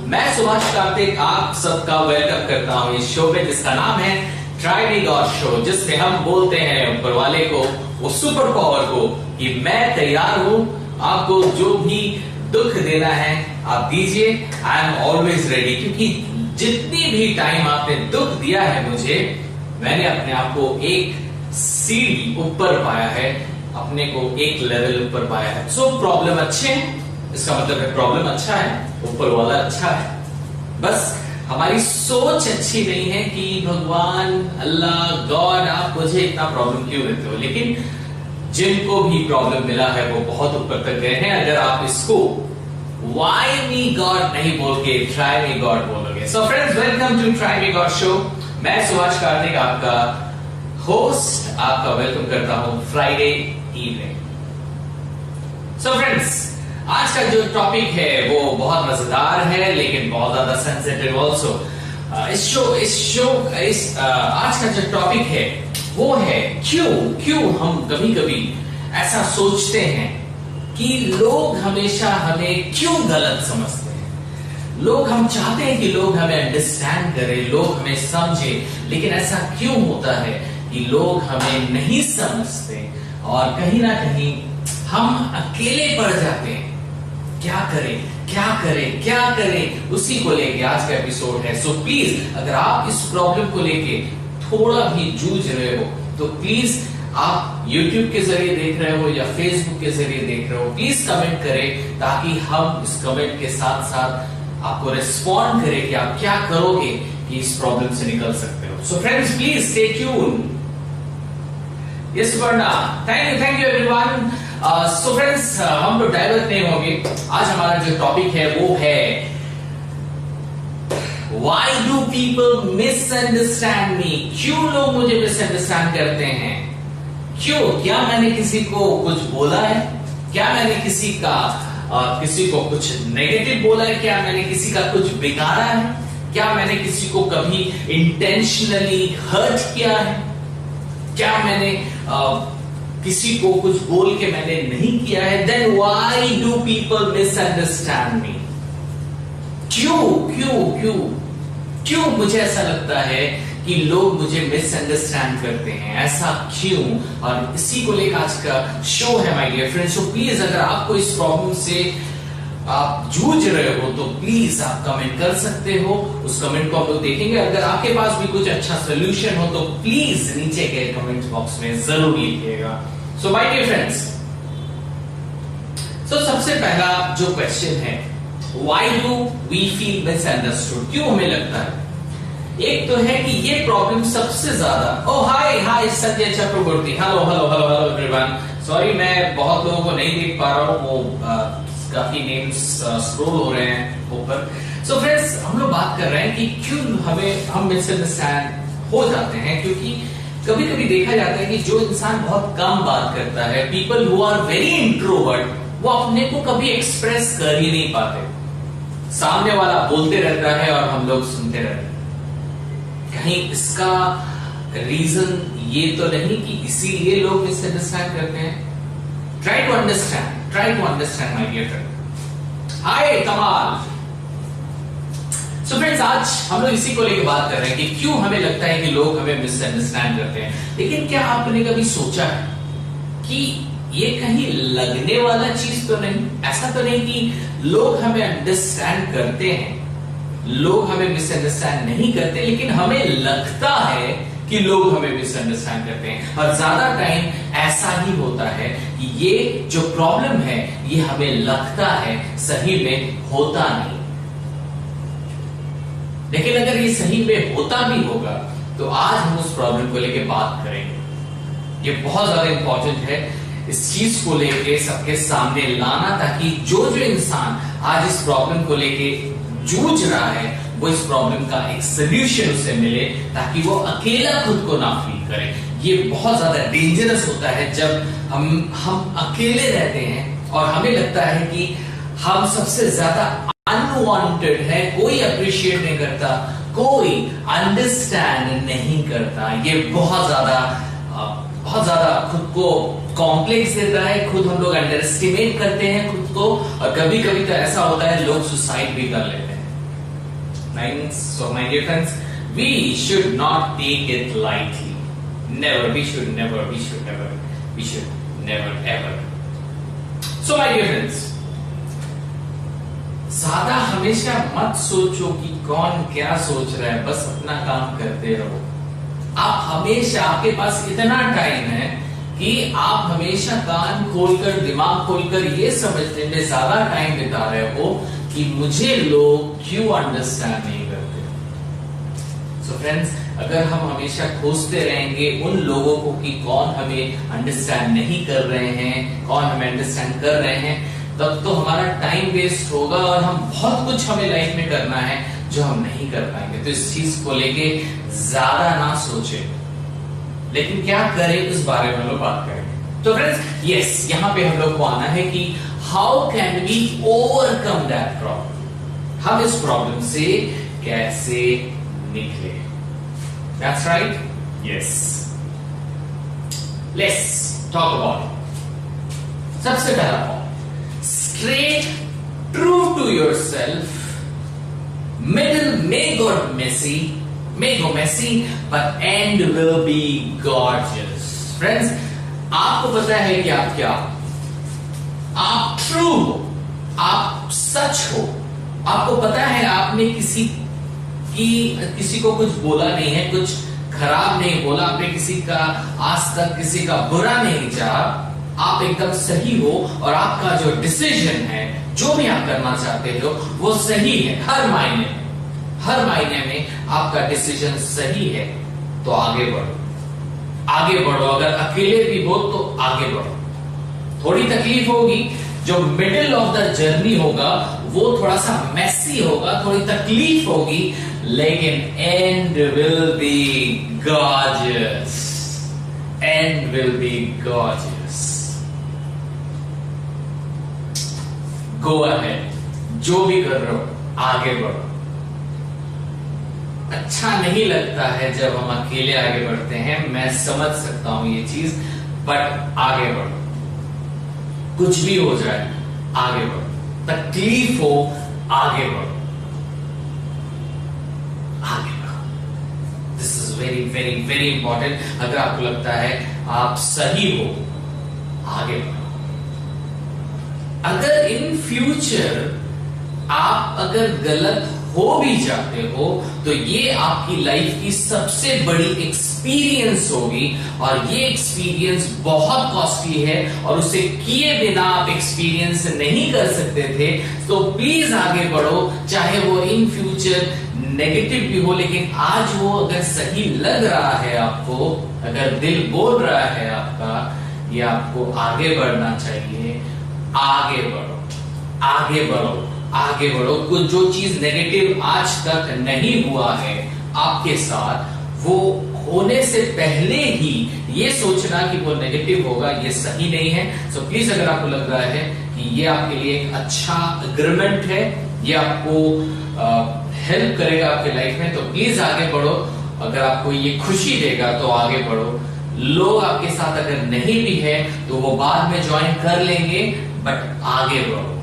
मैं सुभाष कार्तिक आप सबका वेलकम करता हूं इस शो पे जिसका नाम है ट्राई मी गॉड शो, जिसमें हम बोलते हैं ऊपर वाले को, वो सुपर पावर को, कि मैं तैयार हूं आपको जो भी दुख देना है आप दीजिए। आई एम ऑलवेज रेडी, क्योंकि जितनी भी टाइम आपने दुख दिया है मुझे, मैंने अपने आप को एक सीढ़ी ऊपर पाया है, अपने को एक लेवल ऊपर पाया है। सो प्रॉब्लम अच्छे हैं, इसका मतलब है प्रॉब्लम अच्छा है, ऊपर वाला अच्छा है। बस हमारी सोच अच्छी नहीं है कि भगवान, अल्लाह, गॉड आप मुझे इतना प्रॉब्लम क्यों देते हो। लेकिन जिनको भी प्रॉब्लम मिला है वो बहुत ऊपर तक गए हैं। अगर आप इसको वाई मी गॉड नहीं बोल के ट्राई मी गॉड बोलोगे। So friends, welcome to try me God show. मैं सुभाष कार्तिक आपका होस्ट आपका वेलकम करता हूं फ्राइडे इवनिंग। सो फ्रेंड्स, आज का जो टॉपिक है वो बहुत मजेदार है लेकिन बहुत ज्यादा सेंसिटिव ऑल्सो। आज का जो टॉपिक है वो है क्यों हम कभी कभी ऐसा सोचते हैं कि लोग हमेशा हमें क्यों गलत समझते हैं। लोग, हम चाहते हैं कि लोग हमें अंडरस्टैंड करें, लोग हमें समझे, लेकिन ऐसा क्यों होता है कि लोग हमें नहीं समझते और कहीं ना कहीं हम अकेले पड़ जाते हैं। क्या करें, उसी को लेके आज का एपिसोड है। सो प्लीज, अगर आप इस प्रॉब्लम को लेके थोड़ा भी जूझ रहे हो तो प्लीज, आप YouTube के जरिए देख रहे हो या Facebook के जरिए देख रहे हो, प्लीज कमेंट करें ताकि हम इस कमेंट के साथ साथ आपको रिस्पॉन्ड करें कि आप क्या करोगे कि इस प्रॉब्लम से निकल सकते हो। So friends, please stay tune. Yes Varna, thank you everyone. So friends, हम लोग डाइवर्ट नहीं होंगे। आज हमारा जो टॉपिक है वो है Why do people misunderstand me? क्यों लोग मुझे मिसअंडरस्टैंड करते हैं? क्यों? क्या मैंने किसी को कुछ बोला है? क्या मैंने किसी को कुछ नेगेटिव बोला है? क्या मैंने किसी का कुछ बिगाड़ा है? क्या मैंने किसी को कभी इंटेंशनली हर्ट किया है? क्या मैंने किसी को कुछ बोल के मैंने नहीं किया है? Then why do people misunderstand me? क्यों मुझे ऐसा लगता है कि लोग मुझे मिसअंडरस्टैंड करते हैं? ऐसा क्यों? और इसी को लेकर आज का शो है my dear friends. So please, अगर आपको इस प्रॉब्लम से आप जूझ रहे हो तो प्लीज आप कमेंट कर सकते हो। उस कमेंट को हम लोग देखेंगे। अगर आपके पास भी कुछ अच्छा सोल्यूशन हो तो प्लीज नीचे के कमेंट बॉक्स में जरूर लिखिएगा। सो माय डियर फ्रेंड्स, सो सबसे पहला जो क्वेश्चन है, Why do we feel misunderstood? क्यों हमें लगता है? एक तो है कि ये प्रॉब्लम सबसे ज्यादा, हाय संजय चक्रवर्ती, हेलो एवरीवन। सॉरी, मैं बहुत लोगों को नहीं देख पा रहा हूँ, वो काफी नेम्स स्क्रॉल हो रहे हैं ऊपर। सो फ्रेंड्स, हम लोग बात कर रहे हैं कि क्यों हम मिसअंडरस्टैंड हो जाते हैं। क्योंकि कभी कभी देखा जाता है कि जो इंसान बहुत कम बात करता है, people who are very introvert, वो अपने को कभी एक्सप्रेस कर ही नहीं पाते। सामने वाला बोलते रहता है और हम लोग सुनते रहते हैं। कहीं इसका रीजन ये तो नहीं कि इसीलिए लोग मिसअंडरस्टैंड करते हैं? Try to understand my dear friend. Hi Kamal. So friends, आज हम लोग इसी को लेकर बात कर रहे हैं कि क्यों हमें लगता है कि लोग हमें मिसअंडरस्टैंड करते हैं। लेकिन क्या आपने कभी सोचा है कि ये कहीं लगने वाला चीज तो नहीं? ऐसा तो नहीं कि लोग हमें अंडरस्टैंड करते हैं, लोग हमें मिसअंडरस्टैंड नहीं करते, लेकिन हमें लगता है कि लोग हमें मिसअंडरस्टैंड करते हैं। और ज्यादा टाइम ऐसा ही होता है कि ये जो प्रॉब्लम है ये हमें लगता है, सही में होता नहीं। लेकिन अगर ये सही में होता भी होगा तो आज हम उस प्रॉब्लम को लेकर बात करेंगे। ये बहुत ज्यादा इंपॉर्टेंट है इस चीज को लेके सबके सामने लाना, ताकि जो इंसान आज इस प्रॉब्लम को लेके जूझ रहा है वो इस प्रॉब्लम का एक सोल्यूशन उसे मिले, ताकि वो अकेला खुद को ना फील करे। ये बहुत ज्यादा डेंजरस होता है जब हम अकेले रहते हैं और हमें लगता है कि हम सबसे ज्यादा अनवांटेड है, कोई अप्रिशिएट नहीं करता, कोई अंडरस्टैंड नहीं करता। ये बहुत ज्यादा खुद को कॉम्प्लेक्स देता है, खुद हम लोग अंडर एस्टिमेट करते हैं खुद को, और कभी कभी तो ऐसा होता है लोग सुसाइड भी कर लेते हैं। So my dear friends, we should not take it lightly. Never. We should never ever. So my dear friends, ज्यादा हमेशा मत सोचो कि कौन क्या सोच रहा है, बस अपना काम करते रहो। आप हमेशा, आपके पास इतना टाइम है कि आप हमेशा कान खोलकर, दिमाग खोलकर ये समझने में ज्यादा टाइम बिता रहे हो कि मुझे लोग क्यों अंडरस्टैंड नहीं करते। सो फ्रेंड्स, अगर हम हमेशा खोजते रहेंगे उन लोगों को कि कौन हमें अंडरस्टैंड नहीं कर रहे हैं, कौन हमें अंडरस्टैंड कर रहे हैं, तब तो हमारा टाइम वेस्ट होगा और हम बहुत कुछ हमें लाइफ में करना है जो हम नहीं कर पाएंगे। तो इस चीज को लेके ज्यादा ना सोचें, लेकिन क्या करें इस बारे में हम लोग बात करेंगे। तो फ्रेंड्स, यस, यहां पे हम लोग को आना है कि how can we overcome that problem, हम इस प्रॉब्लम से कैसे निकले। That's right, yes, let's talk about. सबसे पहला point, straight, true to yourself. Middle may go messy, but end will be gorgeous. Friends, आपको पता है कि आप क्या, आप ट्रू हो, आप सच हो, आपको पता है आपने किसी को कुछ बोला नहीं है, कुछ खराब नहीं बोला, आपने किसी का आज तक किसी का बुरा नहीं चाहा, आप एकदम सही हो और आपका जो डिसीजन है, जो भी आप करना चाहते हो वो सही है। हर मायने में आपका डिसीजन सही है, तो आगे बढ़ो। अगर अकेले भी हो तो आगे बढ़ो। थोड़ी तकलीफ होगी, जो मिडिल ऑफ द जर्नी होगा वो थोड़ा सा मैसी होगा, थोड़ी तकलीफ होगी, लेकिन and will be gorgeous. Go ahead, जो भी कर रहे हो आगे बढ़ो। अच्छा नहीं लगता है जब हम अकेले आगे बढ़ते हैं, मैं समझ सकता हूं ये चीज, बट आगे बढ़ो। कुछ भी हो जाए आगे बढ़ो, तकलीफ हो आगे बढ़ो। This is very important. अगर आपको लगता है आप सही हो, आगे बढ़ो। अगर इन फ्यूचर आप अगर गलत हो भी जाते हो तो ये आपकी लाइफ की सबसे बड़ी एक्सपीरियंस होगी, और ये एक्सपीरियंस बहुत कॉस्टली है और उसे किए बिना आप एक्सपीरियंस नहीं कर सकते थे। तो प्लीज आगे बढ़ो, चाहे वो इन फ्यूचर नेगेटिव भी हो, लेकिन आज वो अगर सही लग रहा है आपको, अगर दिल बोल रहा है आपका ये आपको आगे बढ़ना चाहिए, आगे बढ़ो। कुछ जो चीज नेगेटिव आज तक नहीं हुआ है आपके साथ, वो होने से पहले ही ये सोचना कि वो नेगेटिव होगा, ये सही नहीं है। सो प्लीज, अगर आपको लग रहा है कि ये आपके लिए एक अच्छा अग्रीमेंट है, ये आपको हेल्प करेगा आपके लाइफ में, तो प्लीज आगे बढ़ो। अगर आपको ये खुशी देगा तो आगे बढ़ो। लोग आपके साथ अगर नहीं भी है तो वो बाद में ज्वाइन कर लेंगे, बट आगे बढ़ो।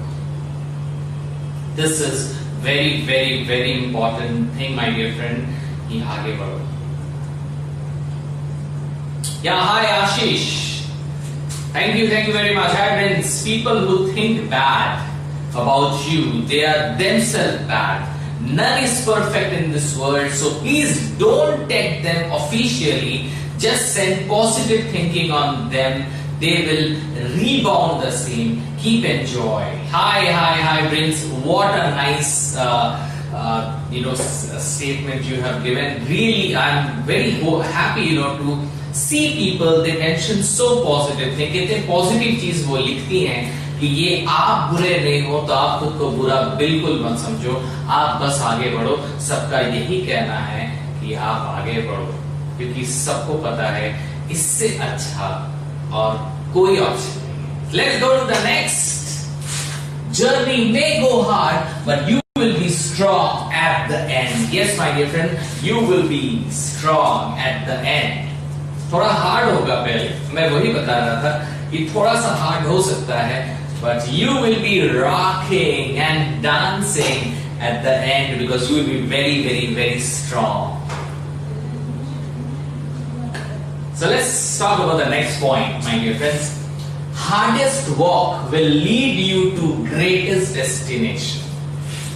This is very important thing my dear friend, कि आगे बढ़ो। Yeah hi Ashish, thank you very much. Hi friends, people who think bad about you, they are themselves bad. None is perfect in this world, so please don't take them officially. Just send positive thinking on them. They will rebound the same. Keep enjoy. Hi, Prince. What a nice, statement you have given. Really, I'm very happy, to see people. They mention so positive thing. कितने positive चीज वो लिखती हैं कि ये आप बुरे नहीं हो तो आप खुद को बुरा बिल्कुल मत समझो, आप बस आगे बढ़ो। सबका यही कहना है कि आप आगे बढ़ो, क्योंकि सबको पता है इससे अच्छा और कोई ऑप्शन नहीं। Let's go to the next. Journey may go hard but you will be strong at the end. Yes, my dear friend, you will be strong at the end. थोड़ा हार्ड होगा पहले, मैं वही बता रहा था कि थोड़ा सा हार्ड हो सकता है, but you will be rocking and dancing at the end because you will be very, very, very strong. So let's talk about the next point, my dear friends. Hardest walk will lead you to greatest destination.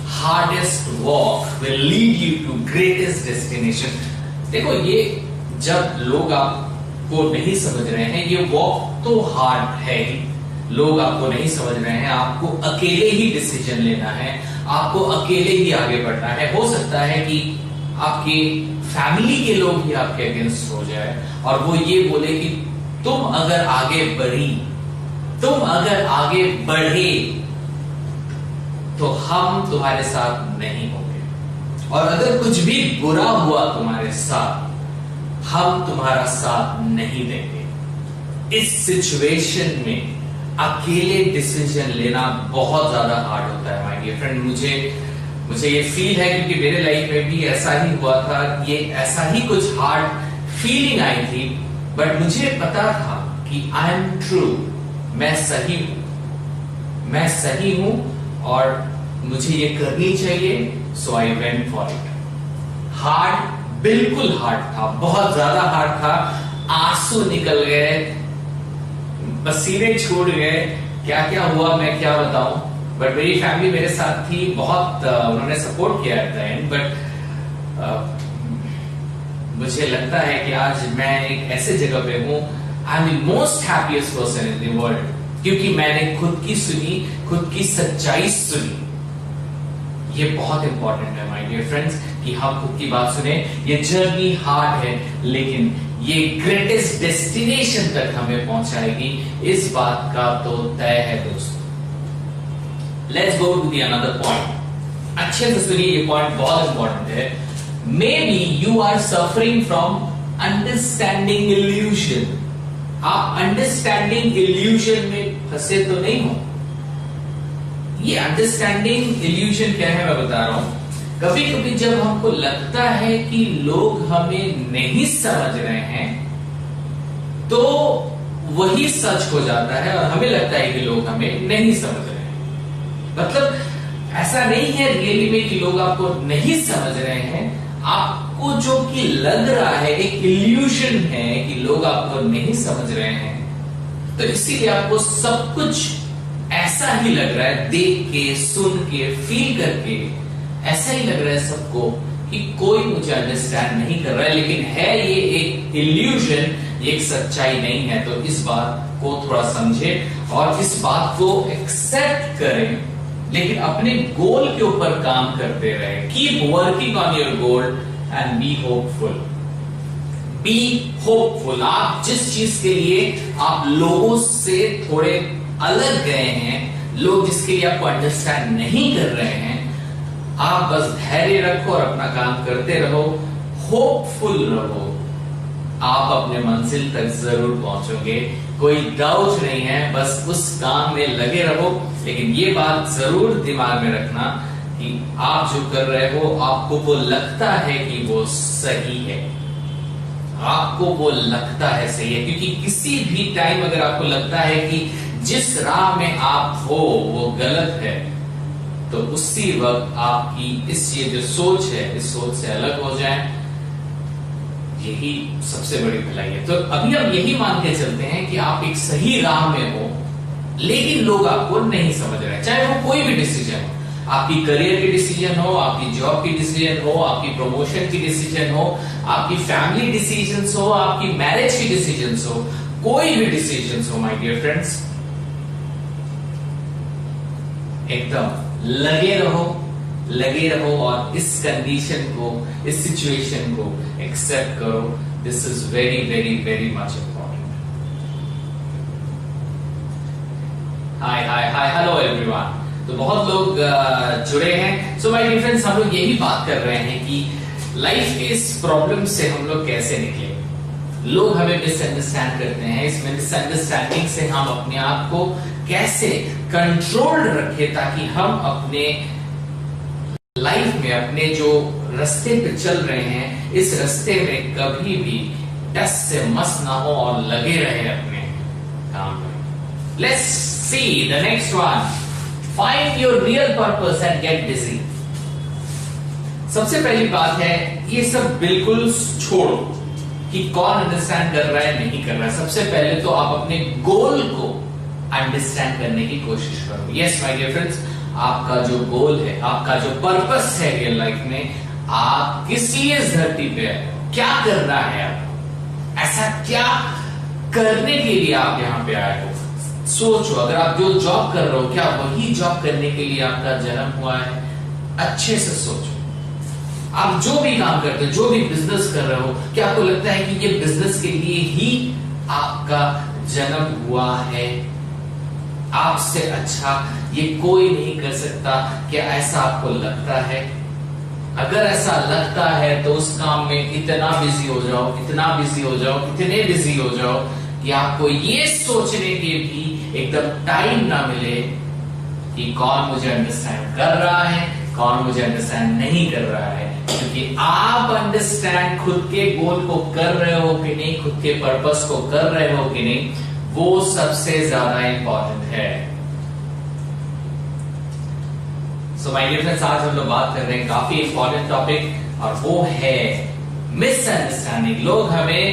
Hardest walk will lead you to greatest destination. देखो ये जब लोग आपको नहीं समझ रहे हैं, ये वॉक तो हार्ड है ही, लोग आपको नहीं समझ रहे हैं, आपको अकेले ही डिसीजन लेना है, आपको अकेले ही आगे बढ़ना है। हो सकता है कि आपके फैमिली के लोग ही आपके अगेंस्ट हो जाए और वो ये बोले कि तुम अगर आगे बढ़े तो हम तुम्हारे साथ नहीं होंगे, और अगर कुछ भी बुरा हुआ तुम्हारे साथ, हम तुम्हारा साथ नहीं देंगे। इस सिचुएशन में अकेले डिसीजन लेना बहुत ज्यादा हार्ड होता है माय डियर फ्रेंड। मुझे ये फील है क्योंकि मेरे लाइफ में भी ऐसा ही हुआ था, ये ऐसा ही कुछ हार्ड फीलिंग आई थी, बट मुझे पता था कि आई एम ट्रू, मैं सही हूं और मुझे ये करनी चाहिए, so I went for it. Hard, बिल्कुल हार्ड था, बहुत ज्यादा हार्ड था, आंसू निकल गए, पसीने छूट गए, क्या क्या हुआ मैं क्या बताऊं, बट मेरी फैमिली मेरे साथ थी, बहुत उन्होंने सपोर्ट किया एट द एंड। बट मुझे लगता है कि आज मैं एक ऐसे जगह पे हूं, I am the most happiest person in the world, क्योंकि मैंने खुद की सुनी, खुद की सच्चाई सुनी। ये बहुत इंपॉर्टेंट है माय डियर फ्रेंड्स कि हम खुद की बात सुने। ये जर्नी हार्ड है, लेकिन ये ग्रेटेस्ट डेस्टिनेशन तक हमें पहुंचाएगी, इस बात का तो तय है दोस्तों। Let's go to the another point. अच्छे से सुनिए, ये पॉइंट बहुत इंपॉर्टेंट है। Maybe you are suffering from understanding illusion. आप अंडरस्टैंडिंग इल्यूजन में फंसे तो नहीं हो। ये अंडरस्टैंडिंग इल्यूजन क्या है मैं बता रहा हूं। कभी कभी जब हमको लगता है कि लोग हमें नहीं समझ रहे हैं, तो वही सच हो जाता है और हमें लगता है कि लोग हमें नहीं समझ रहे हैं। मतलब ऐसा नहीं है रियली में कि लोग आपको नहीं समझ रहे हैं, आपको जो कि लग रहा है एक इल्यूजन है कि लोग आपको नहीं समझ रहे हैं, तो इसीलिए आपको सब कुछ ऐसा ही लग रहा है, देख के, सुन के, फील करके ऐसा ही लग रहा है सबको कि कोई मुझे अंडरस्टैंड नहीं कर रहा है, लेकिन है ये एक इल्यूजन, ये एक सच्चाई नहीं है। तो इस बात को थोड़ा समझे और इस बात को एक्सेप्ट करें, लेकिन अपने गोल के ऊपर काम करते रहे। Keep working on your goal and be hopeful. Be hopeful. आप जिस चीज के लिए आप लोगों से थोड़े अलग गए हैं, लोग जिसके लिए आपको अंडरस्टैंड नहीं कर रहे हैं, आप बस धैर्य रखो और अपना काम करते रहो, होपफुल रहो, आप अपने मंजिल तक जरूर पहुंचोगे, कोई डाउट नहीं है। बस उस काम में लगे रहो, लेकिन ये बात जरूर दिमाग में रखना कि आप जो कर रहे हो, आपको वो लगता है कि वो सही है, आपको वो लगता है सही है, क्योंकि किसी भी टाइम अगर आपको लगता है कि जिस राह में आप हो वो गलत है, तो उसी वक्त आपकी ये जो सोच है, इस सोच से अलग हो जाए, यही सबसे बड़ी भलाई है। तो अभी हम यही मान के चलते हैं कि आप एक सही राह में हो, लेकिन लोग आपको नहीं समझ रहे हैं, चाहे वो कोई भी डिसीजन हो, आपकी करियर की डिसीजन हो, आपकी जॉब की डिसीजन हो, आपकी प्रमोशन की डिसीजन हो, आपकी फैमिली डिसीजन हो, आपकी मैरिज की डिसीजन हो, कोई भी डिसीजन हो माय डियर फ्रेंड्स, एकदम लगे रहो और इस कंडीशन को, इस सिचुएशन को एक्सेप्ट करो। This is very very very much important. Hi hello everyone. तो बहुत लोग जुड़े हैं। सो माय डियर फ्रेंड्स, हम लोग यही बात कर रहे हैं कि लाइफ के इस प्रॉब्लम से हम लोग कैसे निकले। लोग हमें मिसअंडरस्टैंड करते हैं, इस मिसअंडरस्टैंडिंग से हम अपने आप को कैसे कंट्रोल रखें, ताकि हम अपने लाइफ में, अपने जो रास्ते पे चल रहे हैं, इस रास्ते में कभी भी टस से मस ना हो और लगे रहे अपने काम में। Let's see the next one. Find your real purpose and get busy. सबसे पहली बात है, ये सब बिल्कुल छोड़ो कि कौन अंडरस्टैंड कर रहा है नहीं कर रहा है। सबसे पहले तो आप अपने गोल को अंडरस्टैंड करने की कोशिश करो। यस माय डियर फ्रेंड्स, आपका जो गोल है, आपका जो पर्पस है रियल लाइफ में, आप किस लिए इस धरती पे आए, क्या करना है आपको, ऐसा क्या करने के लिए आप यहां पे आए हो। सोचो, अगर आप जो जॉब कर रहे हो, क्या वही जॉब करने के लिए आपका जन्म हुआ है? अच्छे से सोचो। आप जो भी काम करते हो, जो भी बिजनेस कर रहे हो, क्या आपको लगता है कि ये बिजनेस के लिए ही आपका जन्म हुआ है? आपसे अच्छा ये कोई नहीं कर सकता। क्या ऐसा आपको लगता है? अगर ऐसा लगता है तो उस काम में इतना बिजी हो जाओ, इतना बिजी हो जाओ, इतने बिजी हो जाओ कि आपको ये सोचने के भी एकदम टाइम ना मिले कि कौन मुझे अंडरस्टैंड कर रहा है, कौन मुझे अंडरस्टैंड नहीं कर रहा है। क्योंकि आप अंडरस्टैंड खुद के गोल को कर रहे हो कि नहीं, खुद के पर्पस को कर रहे हो कि नहीं, वो सबसे ज्यादा इंपॉर्टेंट है। सो माय डियर फ्रेंड्स, आज हम लोग बात कर रहे हैं काफी इंपॉर्टेंट टॉपिक, और वो है मिसअंडरस्टैंडिंग। लोग हमें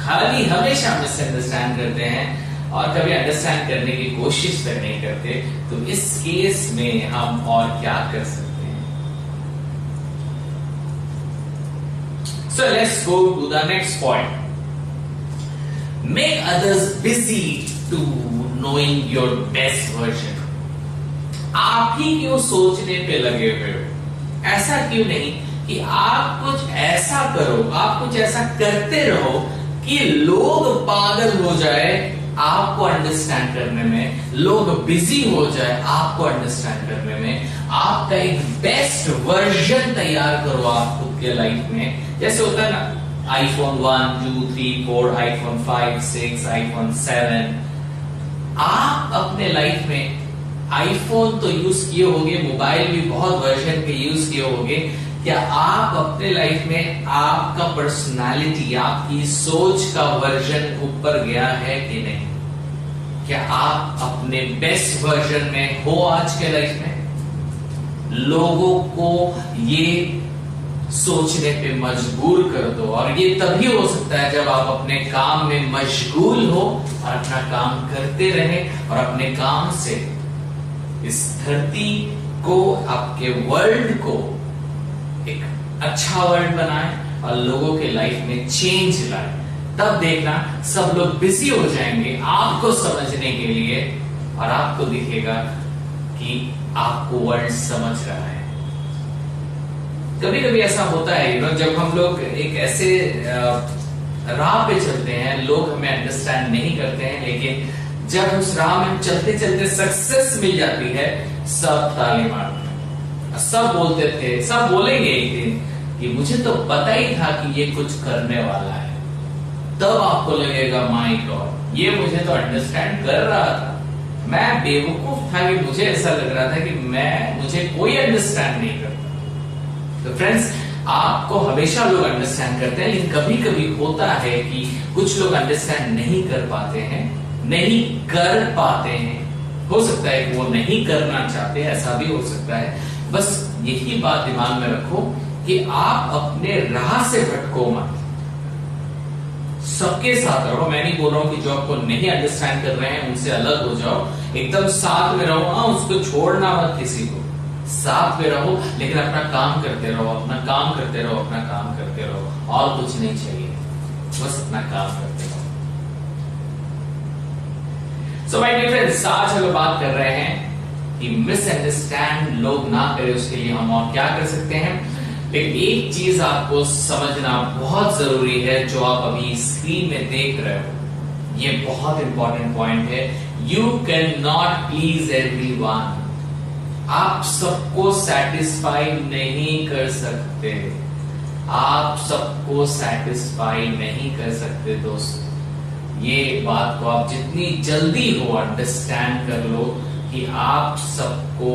खाली हमेशा मिसअंडरस्टैंड करते हैं और कभी अंडरस्टैंड करने की कोशिश तक नहीं करते। तो इस केस में हम और क्या कर सकते हैं? So let's go to the next point. Make others busy to knowing your best version. आप ही क्यों सोचने पे लगे हुए हो? ऐसा क्यों नहीं कि आप कुछ ऐसा करो, आप कुछ ऐसा करते रहो कि लोग पागल हो जाए आपको अंडरस्टैंड करने में, लोग बिजी हो जाए आपको अंडरस्टैंड करने में। आपका एक बेस्ट वर्जन तैयार करो आप खुद के लाइफ में। जैसे होता है ना, आईफोन 1, 2, 3, 4, आईफोन 5, 6, आईफोन 7। आप अपने लाइफ में आईफोन तो यूज किए होंगे, मोबाइल भी बहुत वर्जन के यूज किए होंगे। क्या आप अपने लाइफ में आपका पर्सनालिटी, आपकी सोच का वर्जन ऊपर गया है कि नहीं? क्या आप अपने बेस्ट वर्जन में हो आज के लाइफ में? लोगों को ये सोचने पे मजबूर कर दो, और ये तभी हो सकता है जब आप अपने काम में मशगूल हो और अपना काम करते रहे और अपने काम से इस धरती को, आपके वर्ल्ड को एक अच्छा वर्ल्ड बनाए और लोगों के लाइफ में चेंज लाए। तब देखना सब लोग बिजी हो जाएंगे आपको समझने के लिए, और आपको दिखेगा कि आपको वर्ल्ड समझ रहा है। कभी कभी ऐसा होता है जब हम लोग एक ऐसे राह पे चलते हैं, लोग हमें अंडरस्टैंड नहीं करते हैं, लेकिन जब उस राह में चलते चलते सक्सेस मिल जाती है, सब ताली मारते हैं, सब बोलते थे, सब बोलेंगे एक दिन कि मुझे तो पता ही था कि ये कुछ करने वाला है। तब आपको लगेगा माय गॉड, ये मुझे तो अंडरस्टैंड कर रहा था, मैं बेवकूफ था कि मुझे ऐसा लग रहा था कि मुझे कोई अंडरस्टैंड नहीं करता। तो फ्रेंड्स, आपको हमेशा लोग अंडरस्टैंड करते हैं, लेकिन कभी कभी होता है कि कुछ लोग अंडरस्टैंड नहीं कर पाते हैं, नहीं कर पाते हैं। हो सकता है कि वो नहीं करना चाहते, ऐसा भी हो सकता है। बस यही बात दिमाग में रखो कि आप अपने राह से भटको मत, सबके साथ रहो। मैं नहीं बोल रहा हूं कि जो आपको नहीं अंडरस्टैंड कर रहे हैं उनसे अलग हो जाओ, एकदम साथ में रहो। हाँ, उसको छोड़ना मत, किसी को साथ में रहो, लेकिन अपना काम करते रहो, अपना काम करते रहो, अपना काम करते रहो, और कुछ नहीं चाहिए, बस अपना काम करते रहो। सो माय डियर फ्रेंड्स, आज हम बात कर रहे हैं कि मिसअंडरस्टैंड लोग ना करें, उसके लिए हम और क्या कर सकते हैं। लेकिन एक चीज आपको समझना बहुत जरूरी है, जो आप अभी स्क्रीन में देख रहे हो, ये बहुत इंपॉर्टेंट पॉइंट है। You can not please everyone. आप सबको सेटिस्फाई नहीं कर सकते, आप सबको सेटिस्फाई नहीं कर सकते दोस्त। ये बात को आप जितनी जल्दी हो अंडरस्टैंड कर लो कि आप सबको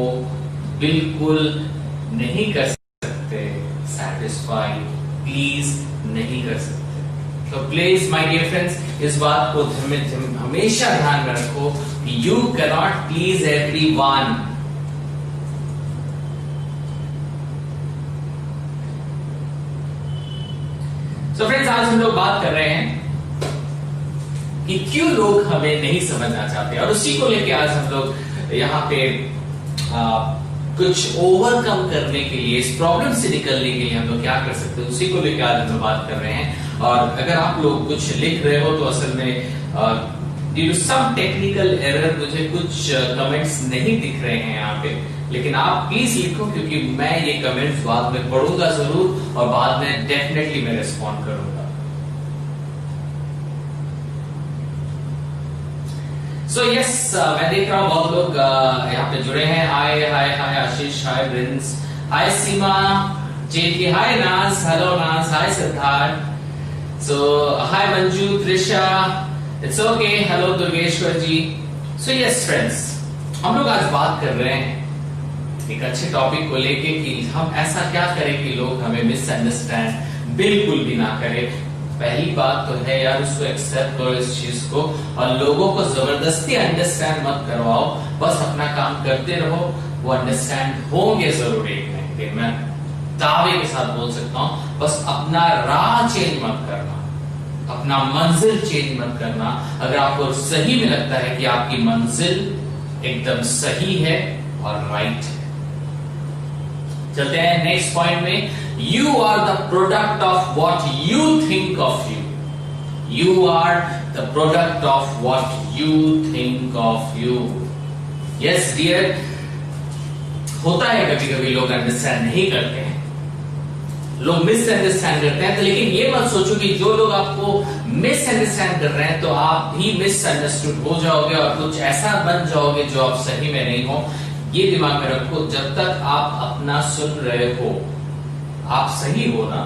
बिल्कुल नहीं कर सकते सेटिस्फाई, प्लीज नहीं कर सकते। तो प्लीज माय डियर फ्रेंड्स, इस बात को हमेशा ध्यान में रखो कि you can not please everyone. आज हम लोग बात कर रहे हैं कि क्यों लोग हमें नहीं समझना चाहते, और उसी को लेके आज हम लोग यहाँ पे कुछ ओवरकम करने के लिए, इस प्रॉब्लम से निकलने के लिए हम लोग क्या कर सकते हैं, उसी को लेके आज हम लोग बात कर रहे हैं। और अगर आप लोग कुछ लिख रहे हो तो असल में due to some technical error मुझे कुछ कमेंट्स नहीं दिख रहे हैं यहाँ पे, लेकिन आप प्लीज लिखो, क्योंकि मैं ये कमेंट्स बाद में पढ़ूंगा जरूर और बाद में डेफिनेटली मैं रिस्पॉन्ड करूंगा। सो यस, मैं देख रहा हूँ बहुत लोग यहाँ पे जुड़े हैं। हाय हाय हाय आशीष, हाय प्रिंस, हाय सीमा जेठी, हाय Naaz, hello Naaz, hi Siddharth, so hi Manju, Trisha, it's okay, hello Durgeshwar ji. So yes friends, हम लोग आज बात कर रहे हैं एक अच्छे टॉपिक को लेके कि हम ऐसा क्या करें कि लोग हमें मिसअंडरस्टैंड बिल्कुल भी ना करें। पहली बात तो है यार, उसको एक्सेप्ट करो इस चीज को, और लोगों को जबरदस्ती अंडरस्टैंड मत करवाओ, बस अपना काम करते रहो, वो अंडरस्टैंड होंगे जरूर एक न एक दिन। मैं दावे के साथ बोल सकता हूं, बस अपना राह चेंज मत करना, अपना मंजिल चेंज मत करना। अगर आपको सही में लगता है कि आपकी मंजिल एकदम सही है और राइट है। चलते हैं नेक्स्ट पॉइंट में। You are the product of what you think of you. You are the product of what you think of you. Yes dear, होता है कभी कभी लोग अंडरस्टैंड नहीं करते हैं, लोग मिसअंडरस्टैंड करते हैं, तो लेकिन ये मत सोचो कि जो लोग आपको मिसअंडरस्टैंड कर रहे हैं तो आप भी मिसअंडरस्टूड हो जाओगे और कुछ ऐसा बन जाओगे जो आप सही में नहीं हो। ये दिमाग में रखो, जब तक आप अपना सुन रहे हो, आप सही हो ना,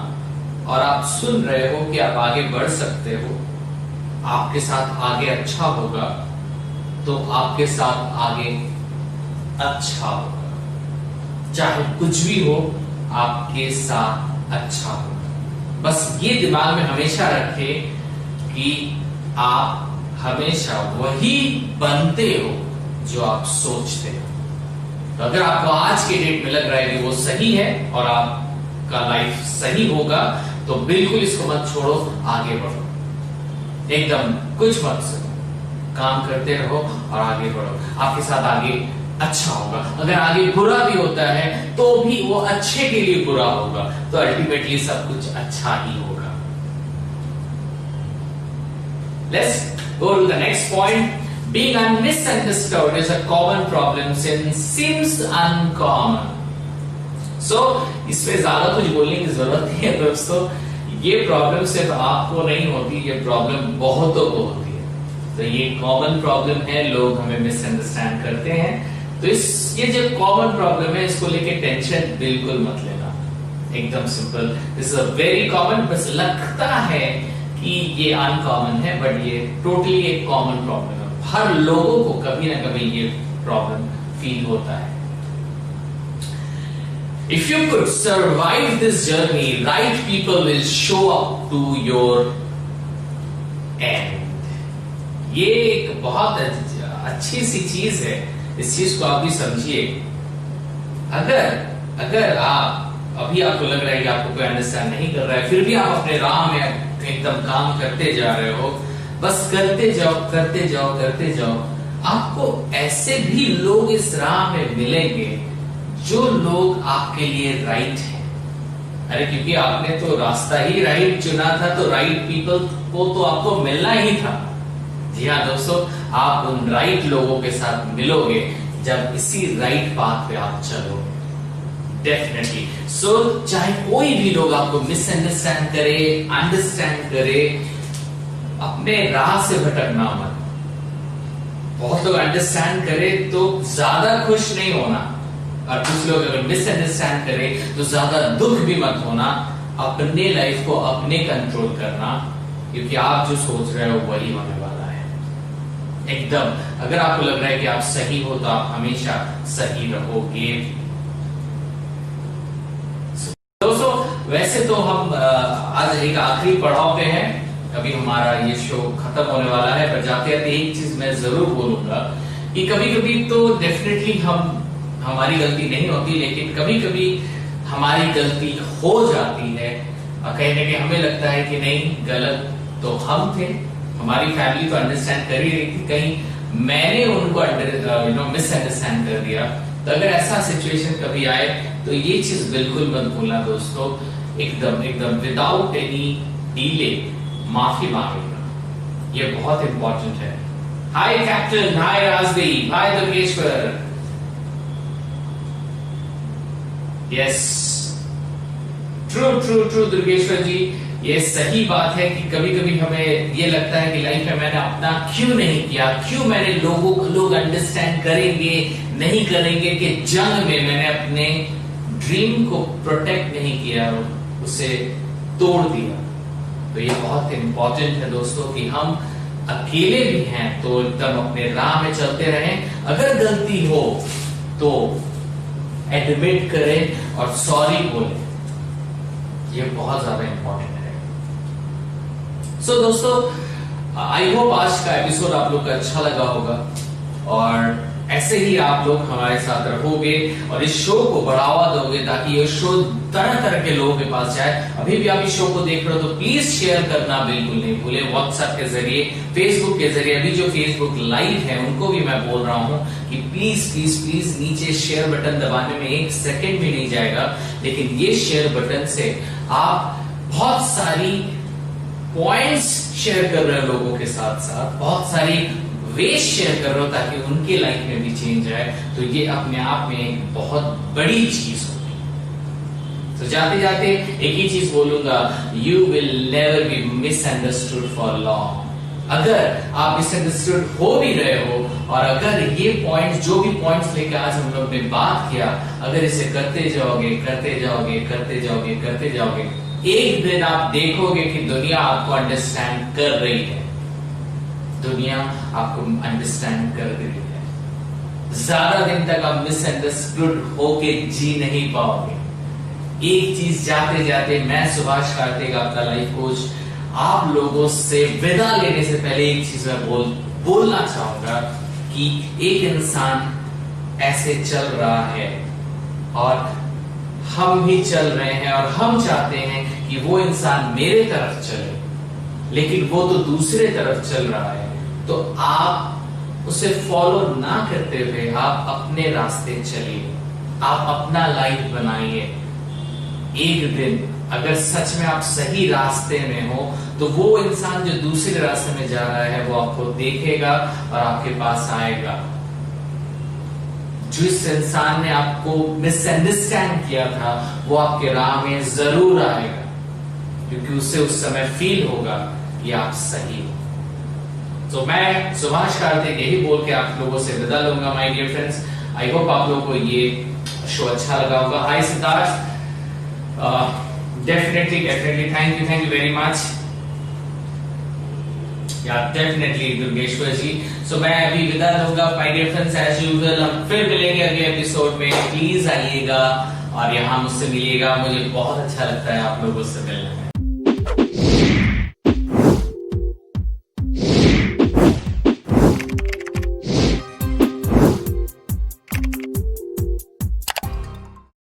और आप सुन रहे हो कि आप आगे बढ़ सकते हो, आपके साथ आगे अच्छा होगा, तो आपके साथ आगे अच्छा होगा। चाहे कुछ भी हो, आपके साथ अच्छा होगा। बस ये दिमाग में हमेशा रखें कि आप हमेशा वही बनते हो जो आप सोचते हो। तो अगर आपको आज के डेट में लग रहा है कि वो सही है और आपका लाइफ सही होगा, तो बिल्कुल इसको मत छोड़ो, आगे बढ़ो, एकदम कुछ मत सुनो, काम करते रहो और आगे बढ़ो, आपके साथ आगे अच्छा होगा। अगर आगे बुरा भी होता है तो भी वो अच्छे के लिए बुरा होगा, तो अल्टीमेटली सब कुछ अच्छा ही होगा। Let's go to the next point. Being misunderstood is a common problem since seems uncommon. So इसमें ज्यादा कुछ बोलने की जरूरत नहीं है दोस्तों। ये प्रॉब्लम सिर्फ आपको नहीं होती, ये प्रॉब्लम बहुतों को होती है। तो ये कॉमन प्रॉब्लम है, लोग हमें मिसअंडरस्टैंड करते हैं। तो ये जो कॉमन प्रॉब्लम है, इसको लेके टेंशन बिल्कुल मत लेना, एकदम simple. This is a very common, बस लगता है कि ये अनकॉमन है, बट ये टोटली एक कॉमन प्रॉब्लम है। हर लोगों को कभी ना कभी ये प्रॉब्लम फील होता है। If you could survive this journey, right people will show up to your end. ये एक बहुत अच्छी सी चीज है, इस चीज को आप भी समझिए। अगर आप अभी आपको लग रहा है कि आपको कोई अंडरस्टैंड नहीं कर रहा है, फिर भी आप अपने राह में एकदम काम करते जा रहे हो, बस करते जाओ करते जाओ करते जाओ, आपको ऐसे भी लोग इस राह में मिलेंगे जो लोग आपके लिए राइट हैं। अरे क्योंकि आपने तो रास्ता ही राइट चुना था, तो राइट पीपल को तो आपको मिलना ही था। जी हाँ दोस्तों, आप उन राइट लोगों के साथ मिलोगे जब इसी राइट पाथ पे आप चलोगे, डेफिनेटली। सो चाहे कोई भी लोग आपको मिसअंडरस्टैंड करे, अंडरस्टैंड करे, अपने राह से भटकना मत। बहुत लोग अंडरस्टैंड करे तो ज्यादा खुश नहीं होना, और कुछ लोग अगर मिसअंडरस्टैंड करे तो ज्यादा दुख भी मत होना। अपने लाइफ को अपने कंट्रोल करना, क्योंकि आप जो सोच रहे हो वही होने वाला है एकदम। अगर आपको लग रहा है कि आप सही हो, तो आप हमेशा सही रहोगे। दोस्तों, वैसे तो हम आज एक आखिरी पड़ाव पे हैं, अभी हमारा ये शो खत्म होने वाला है, पर जाते जाते एक चीज मैं जरूर बोलूंगा कि कभी कभी तो डेफिनेटली हमारी गलती नहीं होती, लेकिन कभी कभी हमारी गलती हो जाती है। कहीं ना कहीं हमें लगता है कि नहीं, गलत तो हम थे, हमारी फैमिली तो अंडरस्टैंड कर ही रही थी, कहीं मैंने उनको मिसअंडरस्टैंड कर दिया। तो अगर ऐसा सिचुएशन कभी आए तो ये चीज बिल्कुल मत भूलना दोस्तों, एकदम विदाउट एनी डीले माफी मांगेगा, ये बहुत इंपॉर्टेंट है। हाय कैप्टन, हाय राजदीप, हाय दुर्गेश्वर। यस, ट्रू दुर्गेश्वर जी, ये सही बात है कि कभी कभी हमें ये लगता है कि लाइफ में मैंने अपना क्यों नहीं किया, क्यों मैंने लोग अंडरस्टैंड करेंगे नहीं करेंगे कि जंग में मैंने अपने ड्रीम को प्रोटेक्ट नहीं किया, उसे तोड़ दिया। तो ये बहुत इंपॉर्टेंट है दोस्तों कि हम अकेले भी हैं तो एकदम अपने राह में चलते रहें। अगर गलती हो तो एडमिट करें और सॉरी बोलें, ये बहुत ज्यादा इंपॉर्टेंट है। सो दोस्तों, आई होप आज का एपिसोड आप लोग को अच्छा लगा होगा और ऐसे ही आप लोग हमारे साथ रहोगे और इस शो को बढ़ावा दोगे ताकि ये शो तरह तरह के लोगों के पास जाए। अभी भी आप इस शो को देख रहे हो तो प्लीज शेयर करना बिल्कुल नहीं भूले, व्हाट्सएप के जरिए, फेसबुक के जरिए। अभी जो फेसबुक लाइव है उनको भी मैं बोल रहा हूं कि प्लीज प्लीज प्लीज नीचे शेयर बटन दबाने में 1 सेकंड भी नहीं जाएगा, लेकिन ये शेयर बटन से आप बहुत सारी पॉइंट्स शेयर कर रहे हो लोगों के साथ साथ, बहुत सारी वेज शेयर कर रहे हो ताकि उनके लाइफ में भी चेंज आए। तो ये अपने आप में एक बहुत बड़ी चीज होगी। तो जाते जाते एक ही चीज बोलूंगा, you will never be misunderstood for long. अगर आप मिसअंडरस्टूड हो भी रहे हो और अगर ये पॉइंट्स, जो भी पॉइंट्स लेकर आज हम लोग ने बात किया, अगर इसे करते जाओगे करते जाओगे करते जाओगे करते जाओगे, एक दिन आप देखोगे कि दुनिया आपको अंडरस्टैंड कर रही है, दुनिया आपको अंडरस्टैंड कर रही है। ज्यादा दिन तक आप मिसअंडरस्टूड होके जी नहीं पाओगे। एक चीज जाते जाते, मैं सुभाष कार्तिक आपका लाइफ कोच, आप लोगों से विदा लेने से पहले एक चीज मैं बोलना चाहूंगा कि एक इंसान ऐसे चल रहा है और हम भी चल रहे हैं और हम चाहते हैं कि वो इंसान मेरे तरफ चले, लेकिन वो तो दूसरे तरफ चल रहा है। तो आप उसे फॉलो ना करते हुए आप अपने रास्ते चलिए, आप अपना लाइफ बनाइए। एक दिन अगर सच में आप सही रास्ते में हो तो वो इंसान जो दूसरे रास्ते में जा रहा है वो आपको देखेगा और आपके पास आएगा। जिस इंसान ने आपको मिसअंडरस्टैंड किया था वो आपके राह में जरूर आएगा, क्योंकि उससे उस समय फील होगा कि आप सही हो। तो मैं सुभाष कार्तिक यही बोल के आप लोगों से विदा लूंगा my dear friends. I hope आप लोगों को ये शो अच्छा लगा होगा। Hi Siddharth, definitely thank you very much. Yeah definitely Durgeshwar ji. So मैं अभी विदा लूंगा my dear friends, as usual हम फिर मिलेंगे अगले एपिसोड में। प्लीज आइएगा और यहाँ मुझसे मिलिएगा, मुझे बहुत अच्छा लगता है आप लोगों से मिलना।